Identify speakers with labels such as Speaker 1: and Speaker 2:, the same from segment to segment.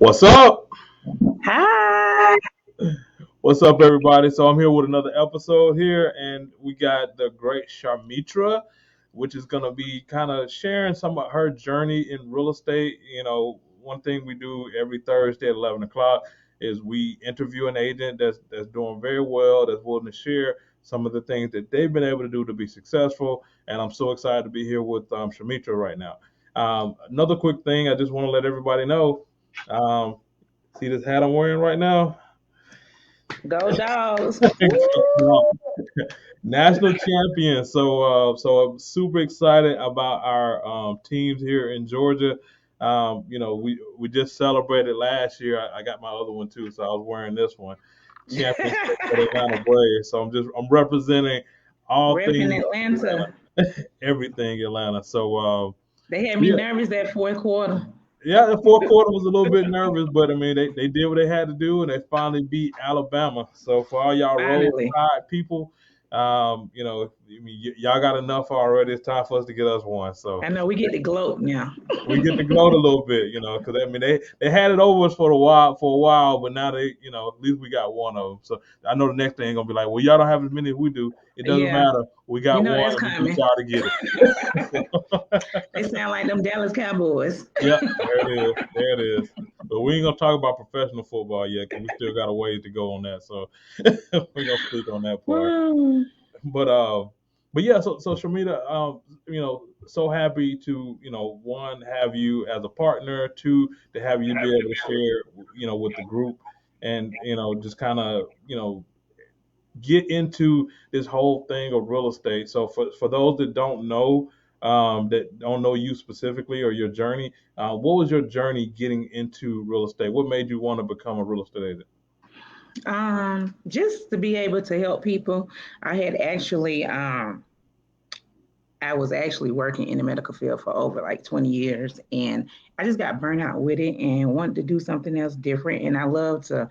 Speaker 1: What's up?
Speaker 2: Hi.
Speaker 1: What's up, everybody? So I'm here with another episode here, and we got the great Charmitra, which is gonna be kind of sharing some of her journey in real estate. One thing we do every Thursday at 11 o'clock is we interview an agent that's doing very well, that's willing to share some of the things that they've been able to do to be successful. And I'm so excited to be here with Charmitra right now. Another quick thing, I just want to let everybody know. Um, See this hat I'm wearing right now?
Speaker 2: Go dogs. Woo!
Speaker 1: National champion. So I'm super excited about our teams here in Georgia. We just celebrated last year. I got my other one too, so I was wearing this one. Championship for the Atlanta Braves. So I'm representing all
Speaker 2: Repping
Speaker 1: things
Speaker 2: Atlanta.
Speaker 1: Atlanta, everything Atlanta.
Speaker 2: They had me
Speaker 1: Yeah,
Speaker 2: nervous that fourth quarter.
Speaker 1: yeah, the fourth quarter was a little bit nervous, but I mean they did what they had to do and they finally beat Alabama. So for all y'all Roll
Speaker 2: Finally.
Speaker 1: Tide people, y'all got enough already. It's time for us to get us one. So
Speaker 2: I know we get the gloat now.
Speaker 1: we get to gloat a little bit, because I mean they had it over us for a while, but now at least we got one of them. So I know the next thing gonna be like, well, y'all don't have as many as we do. It doesn't
Speaker 2: Yeah,
Speaker 1: matter. We
Speaker 2: you
Speaker 1: got
Speaker 2: know
Speaker 1: one,
Speaker 2: that's
Speaker 1: and we need
Speaker 2: coming.
Speaker 1: y'all to get it.
Speaker 2: They sound like them Dallas Cowboys.
Speaker 1: Yep, there it is. There it is. But we ain't gonna talk about professional football yet because we still got a ways to go on that. So we're gonna speak on that part.
Speaker 2: Woo.
Speaker 1: But uh, but yeah. So Shamita, so happy to one have you as a partner, two to have you be able to share with the group, and just kind of get into this whole thing of real estate. So for those that don't know you specifically or your journey, what was your journey getting into real estate? What made you want to become a real estate agent?
Speaker 2: Just to be able to help people. I had actually I was actually working in the medical field for over like 20 years, and I just got burnt out with it and wanted to do something else different. And I love to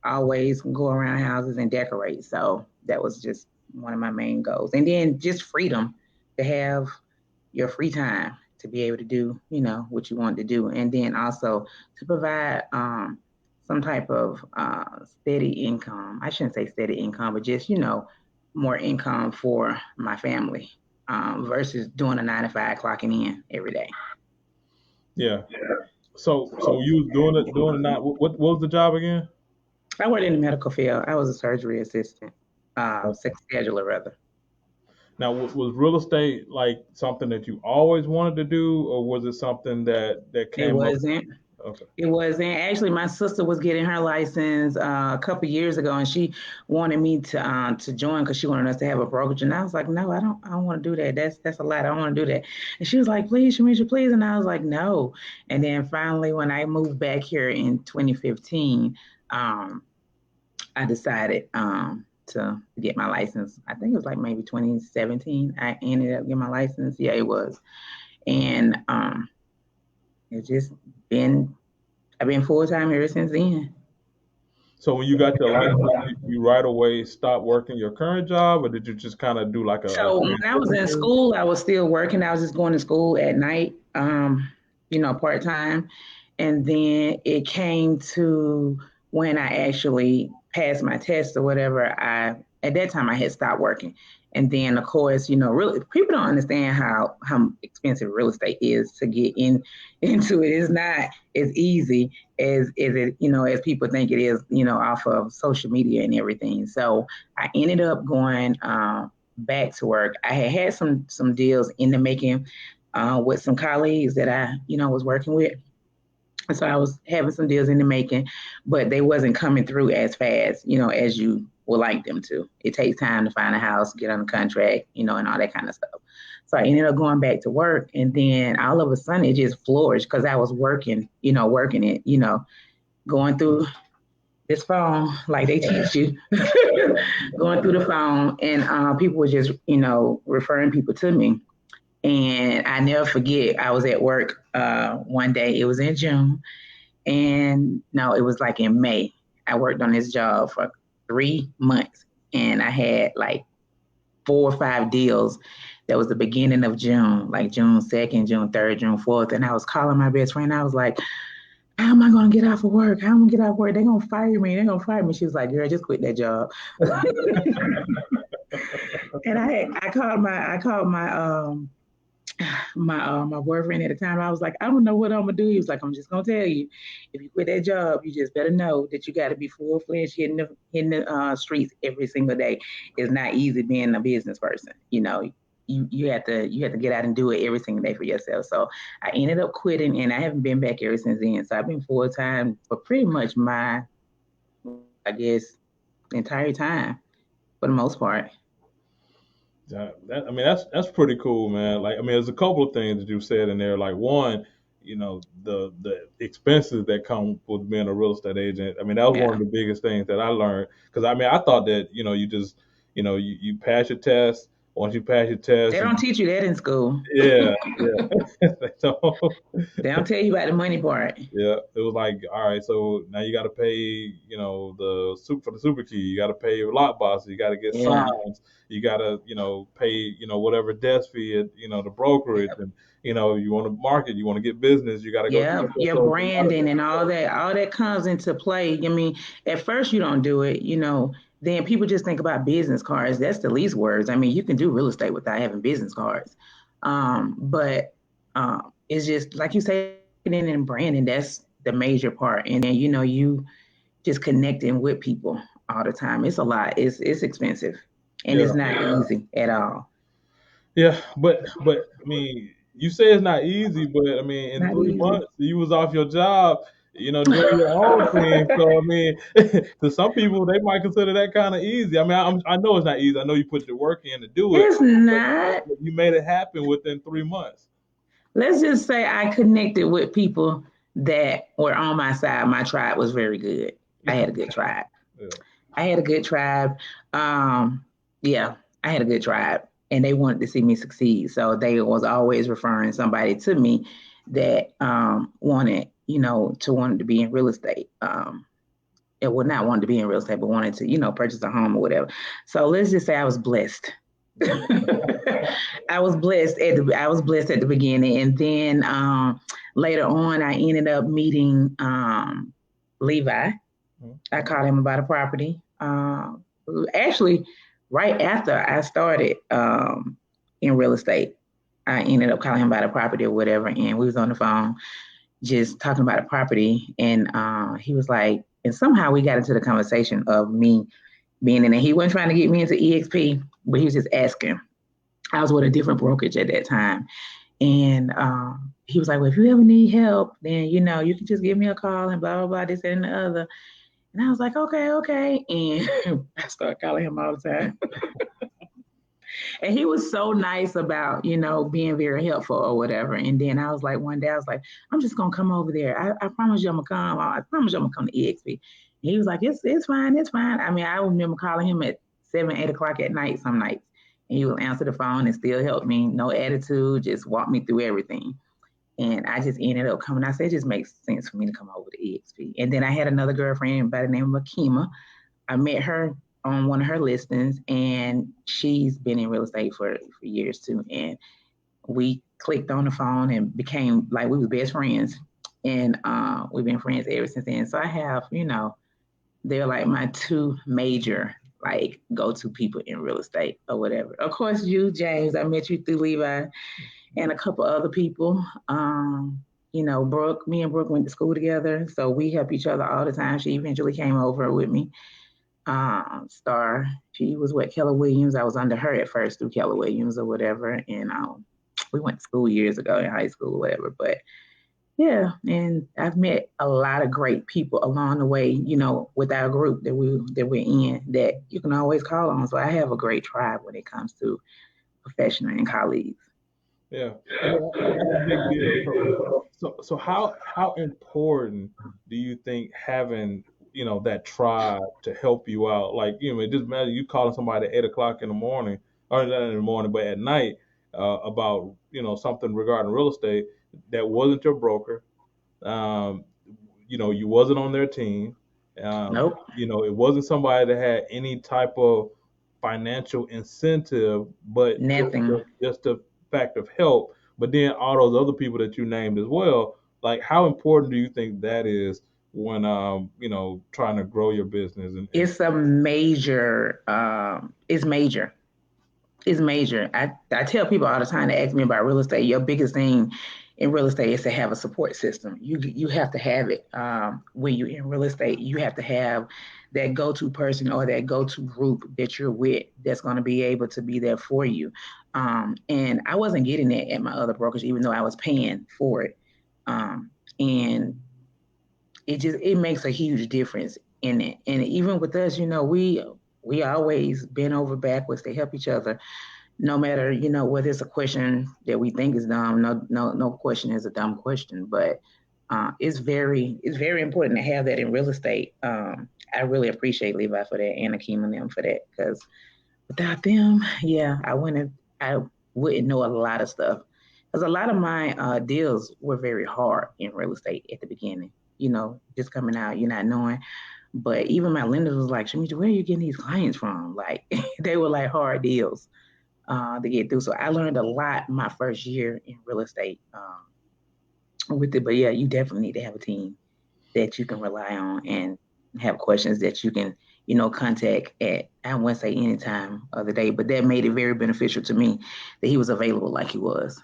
Speaker 2: always go around houses and decorate. So that was just one of my main goals. And then just freedom to have your free time to be able to do, what you want to do. And then also to provide some type of steady income. I shouldn't say steady income, but just, more income for my family versus doing a 9 to 5 clocking in every day.
Speaker 1: Yeah. So you was doing it not. What was the job again?
Speaker 2: I worked in the medical field. I was a surgery assistant, sex scheduler rather.
Speaker 1: Now, was real estate like something that you always wanted to do, or was it something that
Speaker 2: It
Speaker 1: came up?
Speaker 2: wasn't.
Speaker 1: Okay.
Speaker 2: It wasn't. Actually, my sister was getting her license a couple years ago, and she wanted me to join because she wanted us to have a brokerage. And I was like, no, I don't want to do that. That's a lot. I don't want to do that. And she was like, please, Shamisha, please. And I was like, no. And then finally, when I moved back here in 2015, um, I decided to get my license. I think it was like maybe 2017. I ended up getting my license. Yeah, it was. And it's just been I've been full time ever since then.
Speaker 1: So when you got your license, you right away stopped working your current job, or did you just kind of do like a
Speaker 2: So when I was
Speaker 1: transition
Speaker 2: in
Speaker 1: period?
Speaker 2: school, I was still working. I was just going to school at night, part time. And then it came to when I actually passed my test or whatever. I At that time I had stopped working. And then of course, really people don't understand how expensive real estate is to get into it. It's not as easy as it, as people think it is, off of social media and everything. So I ended up going back to work. I had some deals in the making with some colleagues that I was working with. And so I was having some deals in the making, but they wasn't coming through as fast, as you would like them to. It takes time to find a house, get on the contract, and all that kind of stuff. So I ended up going back to work, and then all of a sudden it just flourished because I was working, working it, going through this phone like they teach you, going through the phone, and people were just, referring people to me. And I never forget, I was at work one day. It was in June, and no, it was like in May. I worked on this job for 3 months, and I had like 4 or 5 deals. That was the beginning of June, like June 2nd, June 3rd, June 4th. And I was calling my best friend. I was like, how am I gonna get off of work? How am I gonna get off work? They're gonna fire me. They're gonna fire me. She was like, girl, just quit that job. And I called my boyfriend at the time. I was like, I don't know what I'm gonna do. He was like, I'm just gonna tell you, if you quit that job, you just better know that you got to be full fledged hitting the streets every single day. It's not easy being a business person. You have to get out and do it every single day for yourself. So I ended up quitting, and I haven't been back ever since then. So I've been full time for pretty much I guess, the entire time for the most part.
Speaker 1: I mean, that's pretty cool, man. Like, I mean, there's a couple of things that you said in there. Like, one, the expenses that come with being a real estate agent. I mean, that was one
Speaker 2: Yeah.
Speaker 1: of the biggest things that I learned. Because I mean, I thought that you just you pass your test. Once you pass your
Speaker 2: They
Speaker 1: test,
Speaker 2: don't teach you that in school.
Speaker 1: yeah, yeah. So
Speaker 2: They don't tell you about the money part.
Speaker 1: yeah, it was like, all right, so now you got to pay, the soup for the super key. You got to pay your lot boss. You got to get
Speaker 2: Yeah.
Speaker 1: signs. You got to, pay, whatever desk fee, at, the brokerage,
Speaker 2: Yep.
Speaker 1: and you want to market, you want to get business. You got to go do
Speaker 2: Yeah.
Speaker 1: that.
Speaker 2: Your
Speaker 1: So it's a lot of
Speaker 2: branding and all that comes into play. I mean, at first you don't do it. Then people just think about business cards. That's the least words. I mean, you can do real estate without having business cards. But it's just like you say, marketing and branding, that's the major part. And then, you just connecting with people all the time. It's a lot. It's expensive. And
Speaker 1: yeah,
Speaker 2: it's not easy at all.
Speaker 1: yeah. But I mean, you say it's not easy, but I mean, in
Speaker 2: Not
Speaker 1: three
Speaker 2: easy.
Speaker 1: months you was off your job. Doing your own thing. So I mean, to some people, they might consider that kind of easy. I mean, I know it's not easy. I know you put your work in to do it,
Speaker 2: It's not.
Speaker 1: but you made it happen within 3 months.
Speaker 2: Let's just say I connected with people that were on my side. My tribe was very good. I had a good tribe.
Speaker 1: Yeah,
Speaker 2: I had a good tribe. Um, yeah, I had a good tribe, and they wanted to see me succeed. So they was always referring somebody to me that wanted, to be in real estate. It would not want to be in real estate, but wanted to, purchase a home or whatever. So let's just say I was blessed.
Speaker 1: yeah.
Speaker 2: I was blessed at the beginning, and then later on, I ended up meeting Levi.
Speaker 1: Mhm.
Speaker 2: I called him about a property. Actually, right after I started in real estate, I ended up calling him about a property or whatever, and we was on the phone just talking about a property, and he was like, and somehow we got into the conversation of me being in it. He wasn't trying to get me into EXP, but he was just asking. I was with a different brokerage at that time. And he was like, well, if you ever need help, then, you can just give me a call and blah, blah, blah, this and the other. And I was like, okay, okay. And I started calling him all the time. And he was so nice about, being very helpful or whatever. And then I was like, one day I was like, I'm just gonna come over there. I promise you I'm gonna come. I promise you I'm gonna come to EXP. And he was like, it's fine, it's fine. I mean, I remember calling him at 7, 8 o'clock at night some nights. And he would answer the phone and still help me. No attitude, just walk me through everything. And I just ended up coming. I said, it just makes sense for me to come over to EXP. And then I had another girlfriend by the name of Akima. I met her on one of her listings, and she's been in real estate for years too. And we clicked on the phone and became like we were best friends. And we've been friends ever since then. So I have, they're like my two major like go-to people in real estate or whatever. Of course, you, James, I met you through Levi and a couple other people. Brooke, me and Brooke went to school together, so we help each other all the time. She eventually came over with me. Star, she was with Keller Williams. I was under her at first through Keller Williams or whatever, and we went to school years ago in high school or whatever. But yeah, and I've met a lot of great people along the way, with our group that we're in that you can always call on. So I have a great tribe when it comes to professional and colleagues.
Speaker 1: Yeah, I mean, that's a big deal. So how important do you think having that tribe to help you out? Like it just imagine you calling somebody at 8 o'clock in the morning, or not in the morning, but at night, about something regarding real estate that wasn't your broker. Um, you wasn't on their team.
Speaker 2: Nope,
Speaker 1: It wasn't somebody that had any type of financial incentive, but just
Speaker 2: nothing.
Speaker 1: the fact of help. But then all those other people that you named as well, Like, how important do you think that is when trying to grow your business and
Speaker 2: It's a major. It's major. It's major. I tell people all the time that ask me about real estate. Your biggest thing in real estate is to have a support system. You have to have it when you're in real estate. You have to have that go-to person or that go-to group that you're with that's going to be able to be there for you. And I wasn't getting that at my other brokers, even though I was paying for it. And it makes a huge difference in it. And even with us, we always bend over backwards to help each other, no matter whether it's a question that we think is dumb. No question is a dumb question, but it's very important to have that in real estate. I really appreciate Levi for that and Akeem and them for that, because without them, yeah, I wouldn't know a lot of stuff, because a lot of my deals were very hard in real estate at the beginning. Just coming out, you're not knowing. But even my lenders was like, Shamitra, where are you getting these clients from? Like, they were like hard deals to get through. So I learned a lot my first year in real estate with it. But yeah, you definitely need to have a team that you can rely on and have questions that you can, contact at, I wouldn't say any time of the day, but that made it very beneficial to me that he was available like he was.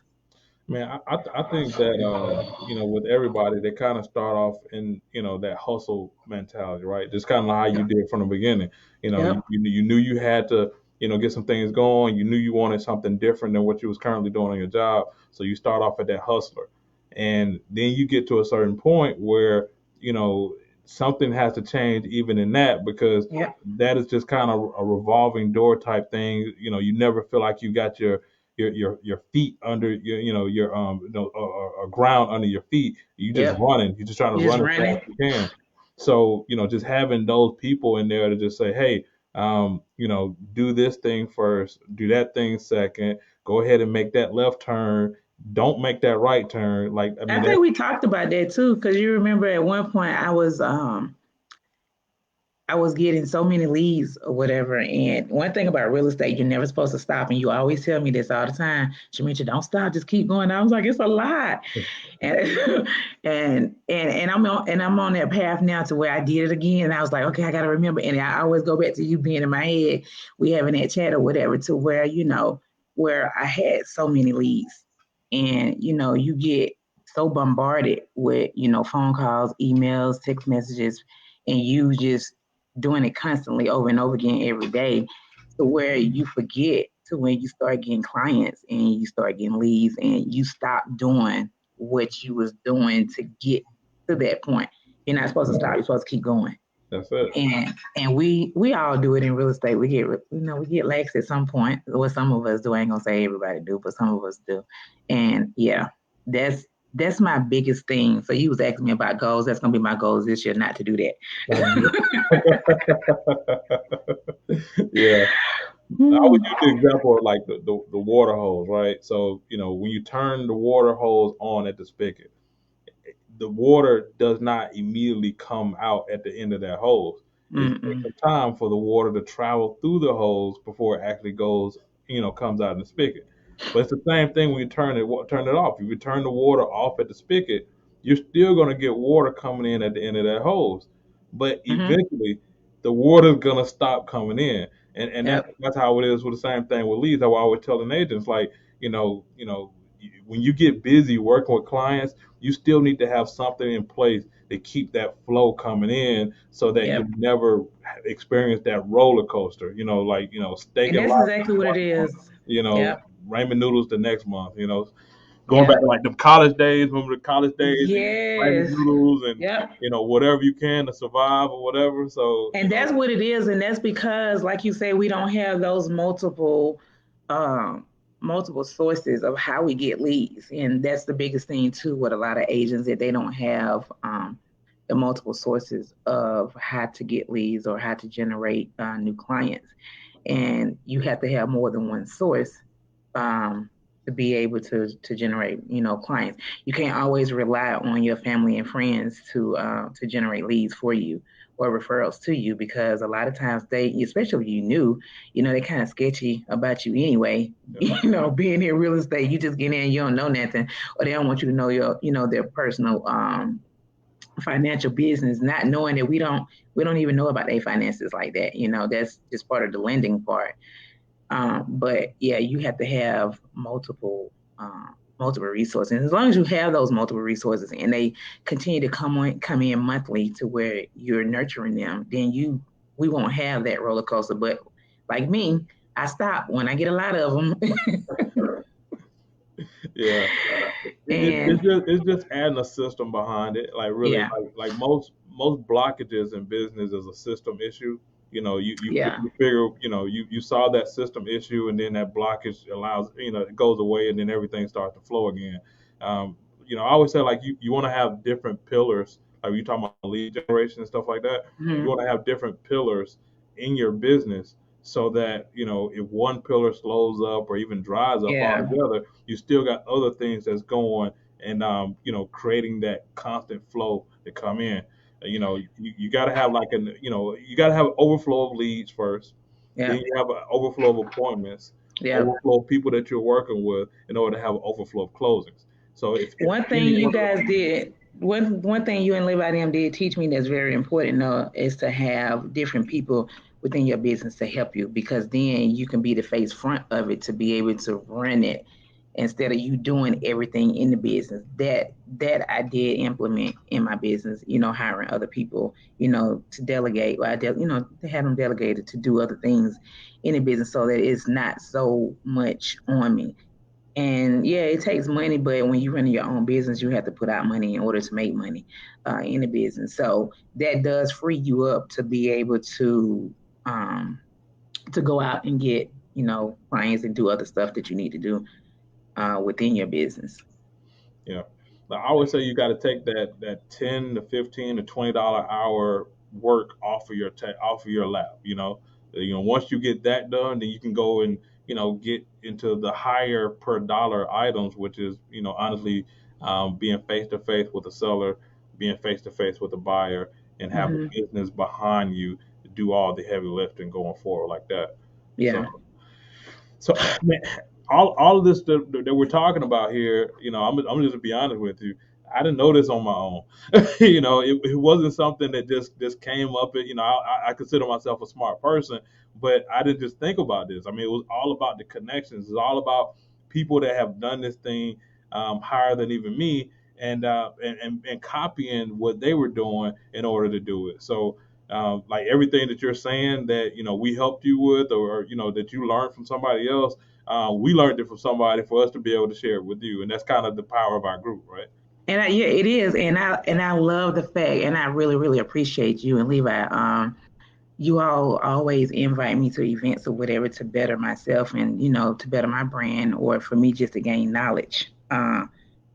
Speaker 1: Man, I think that with everybody, they kind of start off in that hustle mentality, right? Just kind of how you
Speaker 2: Yep.
Speaker 1: did from the beginning.
Speaker 2: Yep.
Speaker 1: You knew you had to get some things going. You knew you wanted something different than what you was currently doing on your job, so you start off at that hustler, and then you get to a certain point where something has to change even in that, because
Speaker 2: Yep.
Speaker 1: that is just kind of a revolving door type thing. You never feel like you got your feet under your ground under your feet. You just
Speaker 2: Yep.
Speaker 1: running. You're just trying to
Speaker 2: You just
Speaker 1: run as
Speaker 2: running.
Speaker 1: fast as you can. So just having those people in there to just say, hey, do this thing first, do that thing second, go ahead and make that left turn. Don't make that right turn. Like, I
Speaker 2: I
Speaker 1: mean,
Speaker 2: think we talked about that too, because you remember at one point I was getting so many leads or whatever. And one thing about real estate, you're never supposed to stop. And you always tell me this all the time, Charmitra, don't stop, just keep going. I was like, it's a lot. And I'm on that path now to where I did it again. And I was like, okay, I gotta remember. And I always go back to you being in my head, we having that chat or whatever, to where, where I had so many leads. And you get so bombarded with, phone calls, emails, text messages, and you just doing it constantly over and over again every day, to where you forget to when you start getting clients and you start getting leads and you stop doing what you was doing to get to that point. You're not supposed to stop. You're supposed to keep going.
Speaker 1: that's it.
Speaker 2: And we all do it in real estate. We get lax at some point. What some of us do, I ain't gonna say everybody do, but some of us do. And yeah, that's my biggest thing. So you was asking me about goals. That's gonna be my goals this year, not to do
Speaker 1: Mhm.
Speaker 2: that.
Speaker 1: Yeah. I would
Speaker 2: Hmm.
Speaker 1: use the example of like the water hose, right? So, when you turn the water hose on at the spigot, the water does not immediately come out at the end of that hose. It takes
Speaker 2: Mm-mm.
Speaker 1: some time for the water to travel through the hose before it actually goes, comes out in the spigot. But it's the same thing when you turn it off. If you turn the water off at the spigot, you're still going to get water coming in at the end of that hose. But
Speaker 2: Mm-hmm.
Speaker 1: eventually, the water's going to stop coming in, and that's
Speaker 2: Yep.
Speaker 1: that's how it is with the same thing with leads. How I always tell agents, like, when you get busy working with clients, you still need to have something in place to keep that flow coming in, so that you
Speaker 2: Yep.
Speaker 1: never experience that roller coaster. Like, steak
Speaker 2: And
Speaker 1: and
Speaker 2: that's
Speaker 1: lobster
Speaker 2: exactly what it
Speaker 1: 1 month,
Speaker 2: is. Yep.
Speaker 1: ramen noodles the next month. Going back
Speaker 2: Yep.
Speaker 1: to like them college days, remember the college days, and ramen
Speaker 2: Yes.
Speaker 1: noodles and
Speaker 2: Yep.
Speaker 1: whatever you can to survive or whatever. So
Speaker 2: And that's what it is, and that's because, like you say, we don't have those um, multiple sources of how we get leads, and that's the biggest thing too. With a lot of agents, that they don't have the multiple sources of how to get leads or how to generate new clients, and you have to have more than one source. Um, to be able to generate, clients. You can't always rely on your family and friends to generate leads for you or referrals to you, because a lot of times they, especially if you new, they kind of sketchy about you anyway. Being in real estate, you just get in, you don't know nothing, or they don't want you to know their personal financial business, not knowing that we don't even know about their finances like that. That's just part of the lending part. But yeah, you have to have multiple resources. And as long as you have those multiple resources and they continue to come in monthly to where you're nurturing them, then we won't have that roller coaster. But like me, I stop when I get a lot of them.
Speaker 1: Yeah,
Speaker 2: And
Speaker 1: it's just adding a system behind it. Like really,
Speaker 2: yeah,
Speaker 1: like most blockages in business is a system issue.
Speaker 2: yeah,
Speaker 1: You figure you solve that system issue, and then that blockage allows it goes away, and then everything starts to flow again. I always say like you want to have different pillars. Like you talking about lead generation and stuff like that. You
Speaker 2: hmm,
Speaker 1: want to have different pillars in your business so that if one pillar slows up or even dries up
Speaker 2: yeah,
Speaker 1: altogether, you still got other things that's going and creating that constant flow to come in. You got to have like you got to have an overflow of leads first.
Speaker 2: yeah,
Speaker 1: Then you have an overflow of appointments,
Speaker 2: yeah.
Speaker 1: overflow of people that you're working with in order to have an overflow of closings. So if
Speaker 2: One thing
Speaker 1: any
Speaker 2: you
Speaker 1: one of
Speaker 2: guys did, one thing you and Levi them did teach me that's very important, though, is to have different people within your business to help you, because then you can be the face front of it to be able to run it instead of you doing everything in the business. That I did implement in my business, hiring other people, to delegate. To have them delegated to do other things in the business so that it's not so much on me. And yeah, it takes money, but when you're running your own business, you have to put out money in order to make money in the business. So that does free you up to be able um, to go out and get clients and do other stuff that you need to do within your business.
Speaker 1: Yeah. Now, I always say you got to take that 10 to 15 to $20 hour work off of your lap. Once you get that done, then you can go and get into the higher per dollar items, which is honestly being face to face with a seller, being face to face with a buyer, and have a
Speaker 2: Hmm.
Speaker 1: business behind you to do all the heavy lifting going forward like that. So
Speaker 2: Yeah.
Speaker 1: so, man, all of this that we're talking about here, I'm just to be honest with you. I didn't know this on my own. It wasn't something that just came up. I consider myself a smart person, but I didn't just think about this. I mean, it was all about the connections. It's all about people that have done this thing higher than even me, and copying what they were doing in order to do it. So like everything that you're saying that we helped you with, or that you learned from somebody else, we learned it from somebody for us to be able to share it with you, and that's kind of the power of our group, right?
Speaker 2: Yeah, it is, and I love the fact, and I really really appreciate you and Levi. You all always invite me to events or whatever to better myself and to better my brand, or for me just to gain knowledge,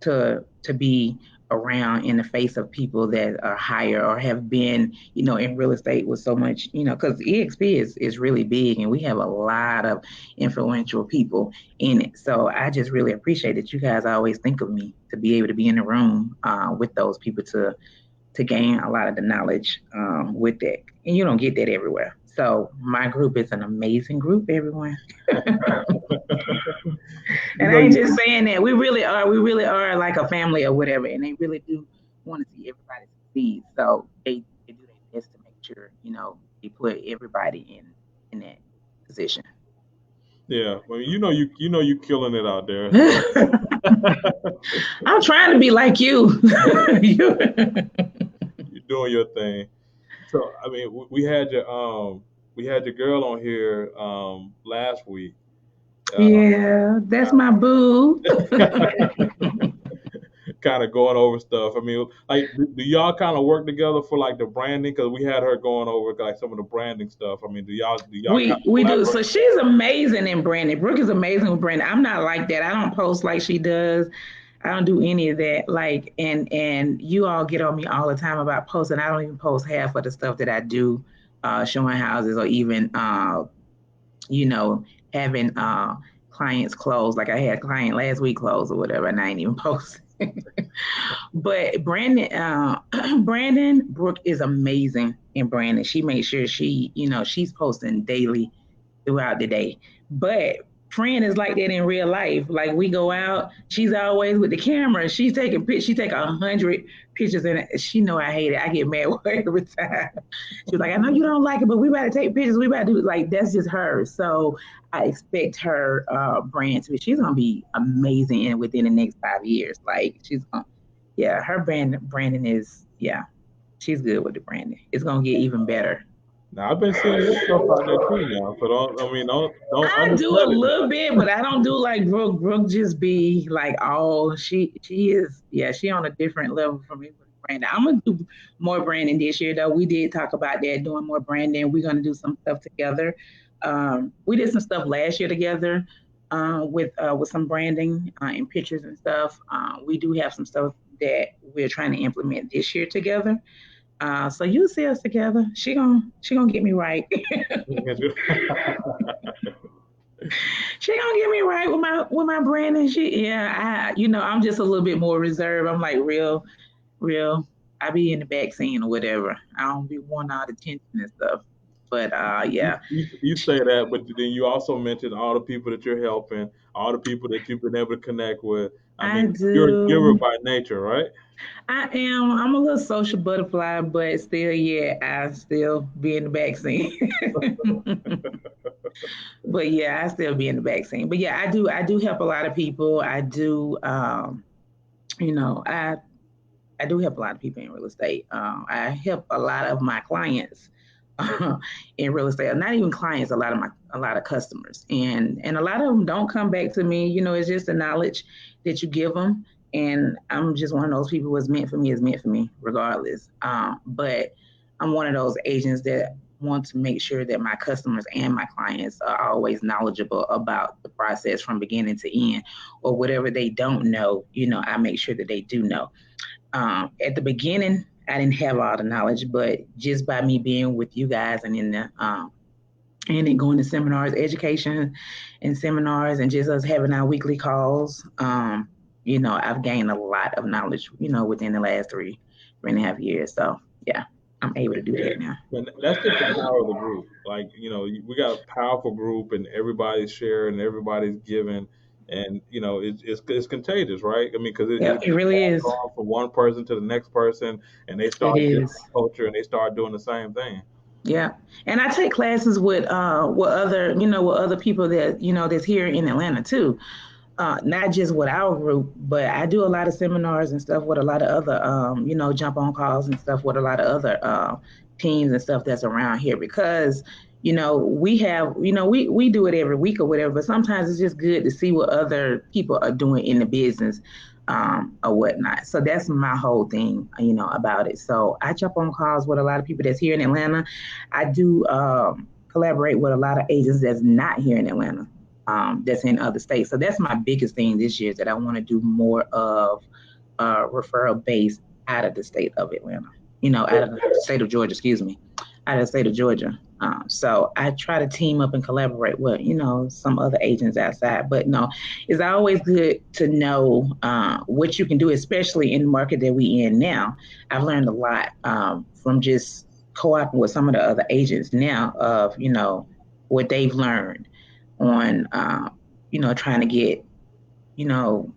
Speaker 2: to be around in the face of people that are higher or have been in real estate with so much, because EXP is really big and we have a lot of influential people in it. So I just really appreciate that you guys always think of me to be able to be in the room with those people to gain a lot of the knowledge with that. And you don't get that everywhere. So my group is an amazing group, everyone.
Speaker 1: you
Speaker 2: And
Speaker 1: know
Speaker 2: I ain't
Speaker 1: you
Speaker 2: just saying that. We really are like a family or whatever. And they really do want to see everybody succeed. So they do their best to make sure, they put everybody in that position.
Speaker 1: Yeah, well, you killing it out there. So
Speaker 2: I'm trying to be like you. You-
Speaker 1: you're doing your thing. So I mean, we had your girl on here last week. Uh,
Speaker 2: yeah, that's my boo.
Speaker 1: kind of going over stuff. I mean, like, do y'all kind of work together for like the branding? Because we had her going over like some of the branding stuff. I mean, do y'all kind
Speaker 2: We
Speaker 1: of
Speaker 2: do. So
Speaker 1: collaborate?
Speaker 2: she's amazing in branding. Brooke is amazing with branding. I'm not like that. I don't post like she does. I don't do any of that. Like, and you all get on me all the time about posting. I don't even post half of the stuff that I do, showing houses or even you know having clients close. Like I had a client last week close or whatever, and I ain't even posted. But Brandon Brooke is amazing in Brandon. She makes sure she's posting daily throughout the day. But friend is like that in real life. Like we go out, she's always with the camera. She's taking pictures. She take 100 pictures, and she know I hate it. I get mad with her every time. She's like, I know you don't like it, but we better take pictures. We better do it. Like that's just her. So I expect her brand to be. She's gonna be amazing in within the next 5 years. Like yeah, her branding is yeah. She's good with the branding. It's gonna get even better.
Speaker 1: Now I've been seeing your stuff out there too now, so don't
Speaker 2: I do a
Speaker 1: undercut it
Speaker 2: little
Speaker 1: now.
Speaker 2: bit, but I don't do like Brooke. Brooke just be like all she is. Yeah, she on a different level from me with branding. I'm gonna do more branding this year though. We did talk about that, doing more branding. We're gonna do some stuff together. We did some stuff last year together with some branding and pictures and stuff. We do have some stuff that we're trying to implement this year together. So you'll see us together. She gonna get me right. She gonna get me right with my branding. I'm just a little bit more reserved. I'm like real. I be in the back scene or whatever. I don't be wanting all the attention and stuff. But yeah,
Speaker 1: You say that, but then you also mentioned all the people that you're helping, all the people that you've been able to connect with. I
Speaker 2: I
Speaker 1: mean, you're a giver
Speaker 2: do.
Speaker 1: by nature, right?
Speaker 2: I am. I'm a little social butterfly, but still, yeah, I still be in the back scene. But yeah, I still be in the back scene. But yeah, I do. I do help a lot of people. I do. You know, I do help a lot of people in real estate. I help a lot of my clients in real estate. Not even clients, a lot of customers, and a lot of them don't come back to me. It's just the knowledge that you give them, and I'm just one of those people. What's meant for me is meant for me, regardless. But I'm one of those agents that want to make sure that my customers and my clients are always knowledgeable about the process from beginning to end, or whatever they don't know. I make sure that they do know. At the beginning, I didn't have all the knowledge, but just by me being with you guys and then going to seminars, education and seminars, and just us having our weekly calls, I've gained a lot of knowledge, within the last 3.5 years. So yeah, I'm able to do that now.
Speaker 1: And that's just the power of the group. Like, we got a powerful group, and everybody's sharing, everybody's giving, and it's contagious, right? I mean, because
Speaker 2: Yeah,
Speaker 1: it
Speaker 2: it really
Speaker 1: starts
Speaker 2: is.
Speaker 1: on from one person to the next person, and they
Speaker 2: It
Speaker 1: start getting
Speaker 2: is.
Speaker 1: the culture, and they start doing the same thing.
Speaker 2: Yeah, and I take classes with other people that that's here in Atlanta too. Not just with our group, but I do a lot of seminars and stuff with a lot of other, jump on calls and stuff with a lot of other teams and stuff that's around here because, we have, we do it every week or whatever, but sometimes it's just good to see what other people are doing in the business or whatnot. So that's my whole thing, about it. So I jump on calls with a lot of people that's here in Atlanta. I do collaborate with a lot of agents that's not here in Atlanta, that's in other states. So that's my biggest thing this year is that I want to do more of referral based out of the state of Atlanta, out of the state of Georgia, excuse me, out of the state of Georgia. So I try to team up and collaborate with, some other agents outside. But no, it's always good to know what you can do, especially in the market that we in now. I've learned a lot from just co-oping with some of the other agents now of, what they've learned on trying to get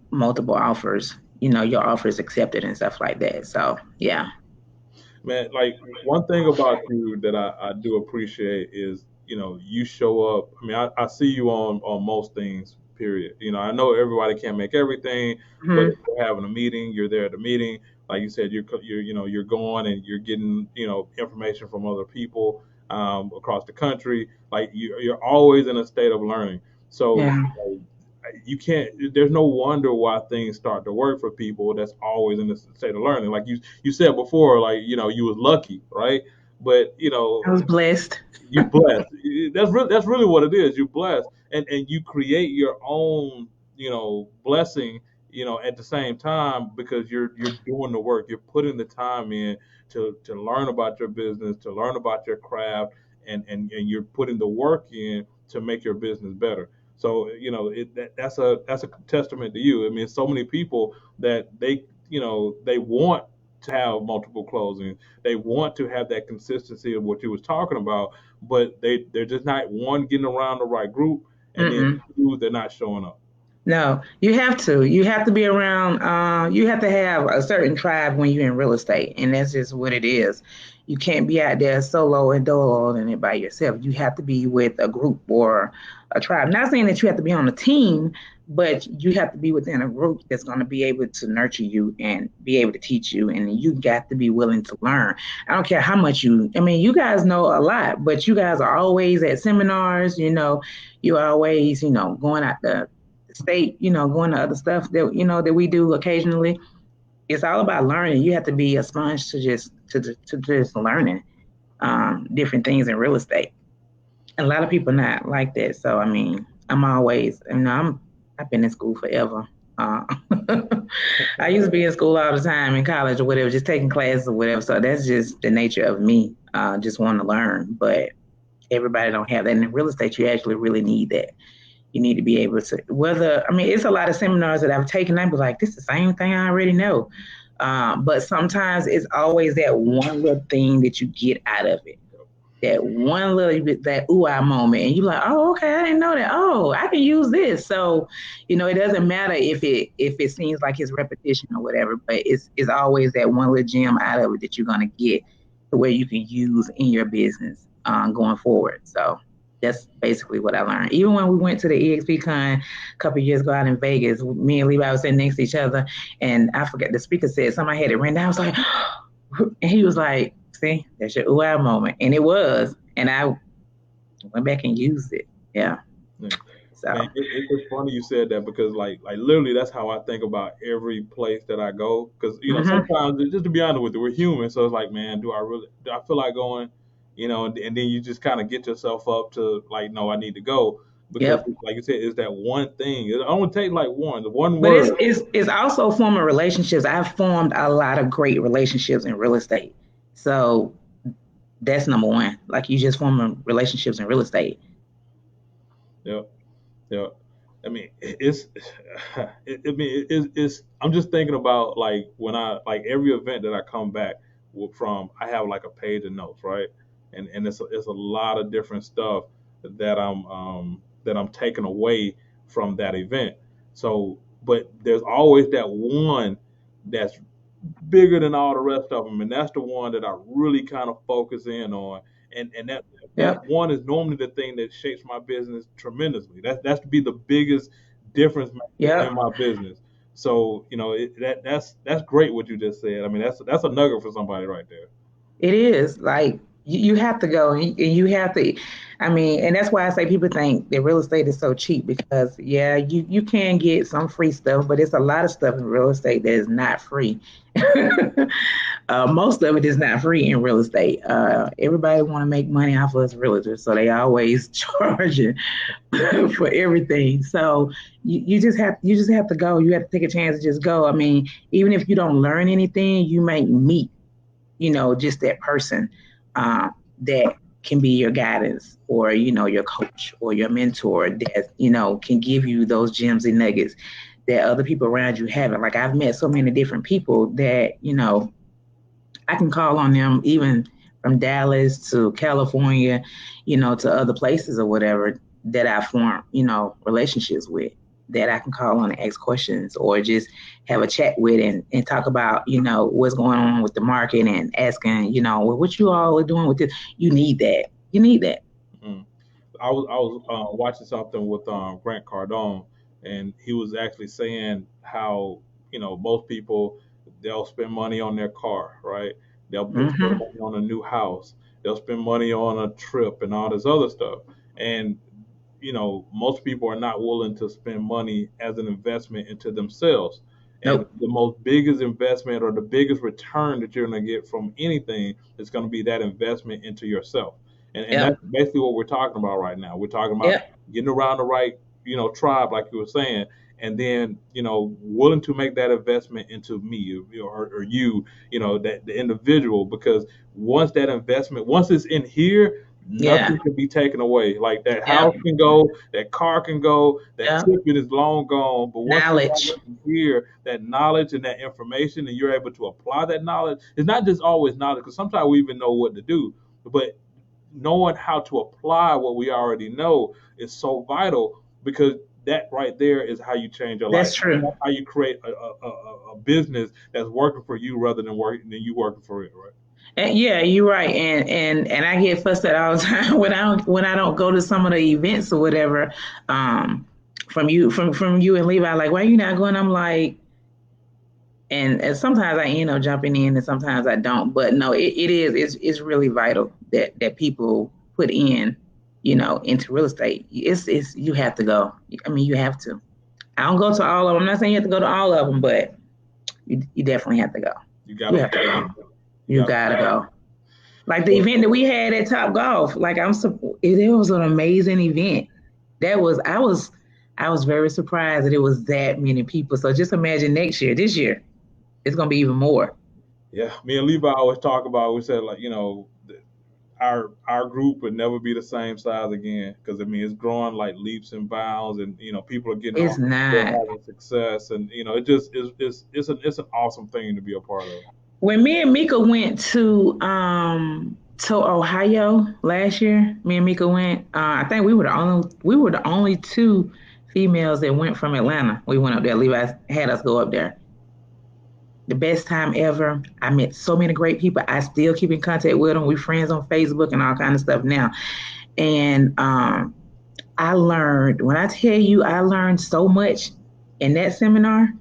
Speaker 2: multiple offers, your offers accepted and stuff like that. So yeah.
Speaker 1: Man, like one thing about you that I do appreciate is, you show up. I mean, I see you on most things, period. I know everybody can't make everything, but if
Speaker 2: Hmm.
Speaker 1: we're having a meeting, you're there at the meeting. Like you said, you're going and you're getting, information from other people across the country. Like you're always in a state of learning. So
Speaker 2: Yeah.
Speaker 1: you can't, there's no wonder why things start to work for people that's always in the state of learning. Like you said before, like, you was lucky, right? But
Speaker 2: I was blessed.
Speaker 1: you blessed. That's really what it is. You blessed, and you create your own, blessing, at the same time because you're doing the work. You're putting the time in to learn about your business, to learn about your craft, and you're putting the work in to make your business better. So that's a testament to you. I mean, so many people that they want to have multiple closings. They want to have that consistency of what you was talking about, but they're just not one getting around the right group, and then
Speaker 2: Mm-mm.
Speaker 1: two, they're not showing up.
Speaker 2: No, you have to. You have to be around. You have to have a certain tribe when you're in real estate, and that's just what it is. You can't be out there solo and dolo and it by yourself. You have to be with a group or a tribe. Not saying that you have to be on a team, but you have to be within a group that's going to be able to nurture you and be able to teach you. And you got to be willing to learn. I don't care how much you. I mean, you guys know a lot, but you guys are always at seminars. You're always going out the state, going to other stuff that that we do occasionally. It's all about learning. You have to be a sponge to just learning different things in real estate. And a lot of people not like that. So I mean, I'm always, I've been in school forever. Uh, I used to be in school all the time in college or whatever, just taking classes or whatever. So that's just the nature of me, just wanting to learn. But everybody don't have that. And in real estate, you actually really need that. You need to be able to, whether, I mean, it's a lot of seminars that I've taken. I'd be like, this is the same thing I already know. But sometimes it's always that one little thing that you get out of it. That one little bit, that ooh ah moment, and you're like, oh, okay, I didn't know that. Oh, I can use this. So, it doesn't matter if it seems like it's repetition or whatever, but it's always that one little gem out of it that you're gonna get to where you can use in your business going forward. So that's basically what I learned. Even when we went to the EXP Con a couple of years ago out in Vegas, me and Levi was sitting next to each other, and I forget the speaker said somebody had it written down. I was like, and he was like, "See, that's your ooh wow moment," and it was, and I went back and used it. Yeah.
Speaker 1: Yeah. Man,
Speaker 2: So.
Speaker 1: it's funny you said that because like literally that's how I think about every place that I go. Because
Speaker 2: Hmm.
Speaker 1: sometimes just to be honest with you, we're human, so it's like, man, do I feel like going? And then you just kind of get yourself up to like, no, I need to go because
Speaker 2: Yep.
Speaker 1: like you said, it's that one thing. It only take like one
Speaker 2: But it's
Speaker 1: word.
Speaker 2: it's it's also forming relationships. I've formed a lot of great relationships in real estate. So that's number one. Like you just forming relationships in real estate.
Speaker 1: Yeah, yeah. I mean, I mean, it's. I'm just thinking about like when I like every event that I come back from. I have like a page of notes, right? And it's a lot of different stuff that I'm taking away from that event. So, but there's always that one that's bigger than all the rest of them, and that's the one that I really kind of focus in on. And that
Speaker 2: Yep.
Speaker 1: one is normally the thing that shapes my business tremendously. That's to be the biggest difference maker in
Speaker 2: Yep.
Speaker 1: my business. So that's great what you just said. I mean that's a nugget for somebody right there.
Speaker 2: It is like you have to go and you have to. I mean, and that's why I say people think that real estate is so cheap because yeah, you can get some free stuff, but it's a lot of stuff in real estate that is not free. Most of it is not free in real estate. Everybody want to make money off of us realtors, so they always charging for everything. So you just have to go. You have to take a chance to just go. I mean, even if you don't learn anything, you might meet just that person that can be your guidance or, your coach or your mentor that, can give you those gems and nuggets that other people around you haven't. Like I've met so many different people that, I can call on them even from Dallas to California, to other places or whatever that I form, relationships with that I can call on and ask questions or just have a chat with and talk about, what's going on with the market and asking, well, what you all are doing with this. You need that. You need that.
Speaker 1: Mm. I was watching something with Grant Cardone, and he was actually saying how most people they'll spend money on their car, right? They'll spend
Speaker 2: Hmm.
Speaker 1: money on a new house. They'll spend money on a trip and all this other stuff. And most people are not willing to spend money as an investment into themselves. And
Speaker 2: Nope.
Speaker 1: the most biggest investment or the biggest return that you're going to get from anything is going to be that investment into yourself. And that's
Speaker 2: Yep.
Speaker 1: basically what we're talking about right now. We're talking about
Speaker 2: Yep.
Speaker 1: getting around the right, tribe, like you were saying, and then, willing to make that investment into me or you, that the individual, because once that investment, once it's in here,
Speaker 2: Yeah.
Speaker 1: Nothing can be taken away. Like that house
Speaker 2: Yep.
Speaker 1: can go, that car can go, that
Speaker 2: Yep.
Speaker 1: ticket is long gone. But once you have
Speaker 2: Knowledge.
Speaker 1: here that knowledge and that information, and you're able to apply that knowledge, it's not just always knowledge. Because sometimes we even know what to do, but knowing how to apply what we already know is so vital because that right there is how you change your life.
Speaker 2: That's true.
Speaker 1: That's how you create a business that's working for you rather than you working for it, right?
Speaker 2: And yeah, you're right. And I get fussed at all the time when I don't go to some of the events or whatever. Um, from you and Levi, like, why are you not going? I'm like, and sometimes I end up jumping in, and sometimes I don't. But no, it's really vital that people put in, into real estate. It's you have to go. I mean, you have to. I don't go to all of them. I'm not saying you have to go to all of them, but you definitely have to go.
Speaker 1: You
Speaker 2: You
Speaker 1: gotta
Speaker 2: have to go.
Speaker 1: you
Speaker 2: You
Speaker 1: gotta
Speaker 2: gotta go. Like the event that we had at Top Golf, like it was an amazing event. I was very surprised that it was that many people. So just imagine this year, it's gonna be even more.
Speaker 1: yeah. Me and Levi always talk about. We said like our group would never be the same size again because I mean it's growing like leaps and bounds, and people are getting
Speaker 2: It's
Speaker 1: on, they're
Speaker 2: not.
Speaker 1: having success, and it just is it's an awesome thing to be a part of.
Speaker 2: When me and Mika went to Ohio last year, me and Mika went. I think we were the only two females that went from Atlanta. We went up there. Levi had us go up there. The best time ever. I met so many great people. I still keep in contact with them. We friends on Facebook and all kind of stuff now. And I learned, when I tell you, I learned so much in that seminar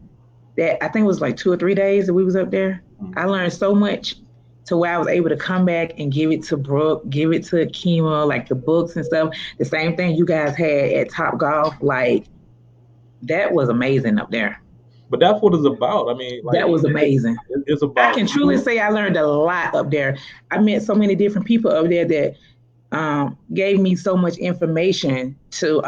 Speaker 2: that I think it was like 2 or 3 days that we was up there. I learned so much to where I was able to come back and give it to Brooke, give it to Kima, like the books and stuff. The same thing you guys had at Top Golf. Like, that was amazing up there.
Speaker 1: But that's what it's about. I mean, like
Speaker 2: That was amazing.
Speaker 1: it's
Speaker 2: I
Speaker 1: about
Speaker 2: can truly say I learned a lot up there. I met so many different people up there that gave me so much information to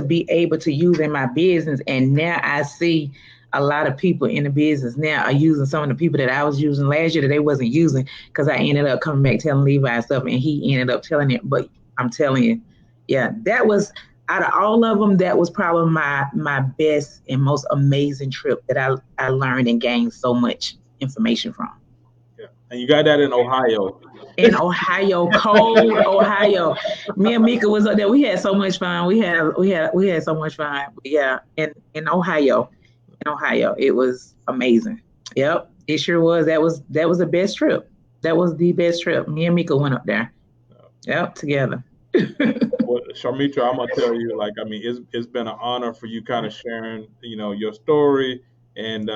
Speaker 2: be able to use in my business. And now I see a lot of people in the business now are using some of the people that I was using last year that they wasn't using because I ended up coming back telling Levi and stuff, and he ended up telling it. But I'm telling you, yeah, that was out of all of them, that was probably my best and most amazing trip that I learned and gained so much information from.
Speaker 1: yeah. And you got that in Ohio.
Speaker 2: In Ohio, cold Ohio. Me and Mika was up there. We had so much fun. We had so much fun. Yeah, in Ohio, it was amazing. Yep, it sure was. That was the best trip. That was the best trip. Me and Mika went up there. Yep, together.
Speaker 1: Well, Charmitra, I'm gonna tell you, like, I mean, it's been an honor for you kind of sharing, your story, and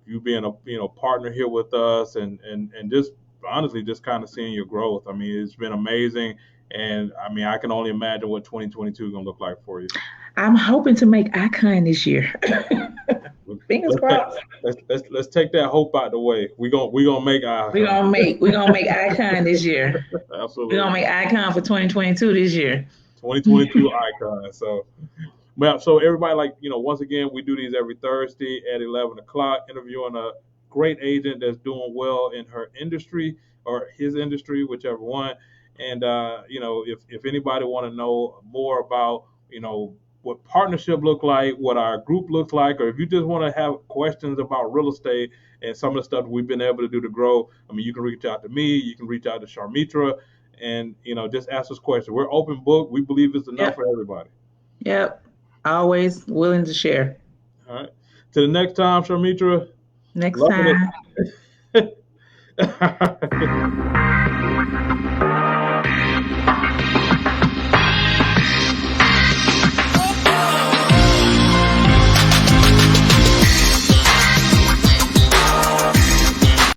Speaker 1: you being a partner here with us, and just honestly, just kind of seeing your growth. I mean, it's been amazing, and I mean, I can only imagine what 2022 is gonna look like for you.
Speaker 2: I'm hoping to make icon this year. Fingers
Speaker 1: Let's
Speaker 2: crossed.
Speaker 1: let's take that hope out the way. We gonna make our
Speaker 2: We gonna make icon this year. We're
Speaker 1: absolutely
Speaker 2: gonna make icon for 2022 this year.
Speaker 1: 2022 icon. So. Well, so everybody, like, once again, we do these every Thursday at 11 o'clock, interviewing a great agent that's doing well in her industry or his industry, whichever one. And, if anybody want to know more about, what partnership look like, what our group looks like, or if you just want to have questions about real estate and some of the stuff we've been able to do to grow, I mean, you can reach out to me, you can reach out to Charmitra, and, just ask us questions. We're open book. We believe it's enough
Speaker 2: Yep.
Speaker 1: for everybody.
Speaker 2: Yep. Always willing to share.
Speaker 1: All right. Till the next time, Charmitra.
Speaker 2: Next
Speaker 1: Loving
Speaker 2: time.
Speaker 1: it.